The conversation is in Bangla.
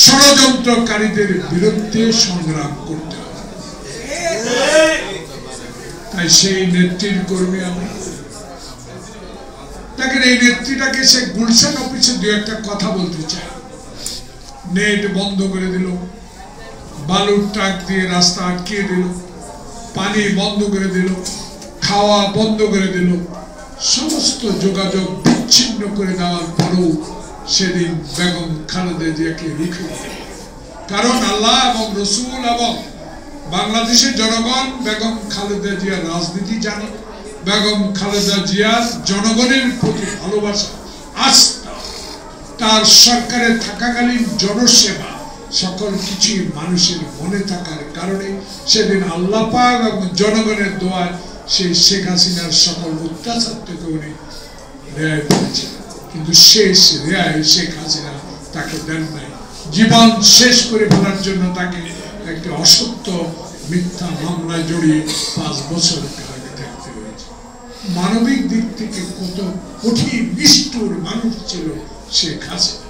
ষড়যন্ত্রকারীদের বিরুদ্ধে সংগ্রাম করতে হবে। তাই সেই নেত্রীর কর্মী আমি। দেখেন এই নেত্রীটাকে সে গুলশান অফিসে দু একটা কথা বলতে চায়। নেট বন্ধ করে দিল, বালুর ট্রাক দিয়ে রাস্তা আটকিয়ে দিল, পানি বন্ধ করে দিল, খাওয়া বন্ধ করে দিল, সমস্ত যোগাযোগ বিচ্ছিন্ন করে দেওয়ার পরও সেদিন বেগম খালেদা জিয়াকে রুখে দিল। কারণ আল্লাহ এবং রসুল এবং বাংলাদেশের জনগণ বেগম খালেদা জিয়ার রাজনীতি জানে, বেগম খালেদা জিয়ার জনগণের প্রতি ভালোবাসা, আস্থা, তার সরকারে থাকাকালীন জনসেবা, সকল কিছুই মানুষের মনে থাকার কারণে সেদিন আল্লাহ পাক এবং জনগণের দোয়ায় সেই শেখ হাসিনার সকল অত্যাচার থেকে উনি রেহাই পেয়েছেন। কিন্তু শেষ রেহাই শেখ হাসিনা তাকে দেন নাই। জীবন শেষ করে ফেলার জন্য তাকে একটি অসত্য মিথ্যা মামলায় জড়িয়ে 5 বছর কারাগারে থাকতে হয়েছে। মানবিক দিক থেকে কত কঠিন নিষ্ঠুর মানুষ ছিল শেখ হাসিনা।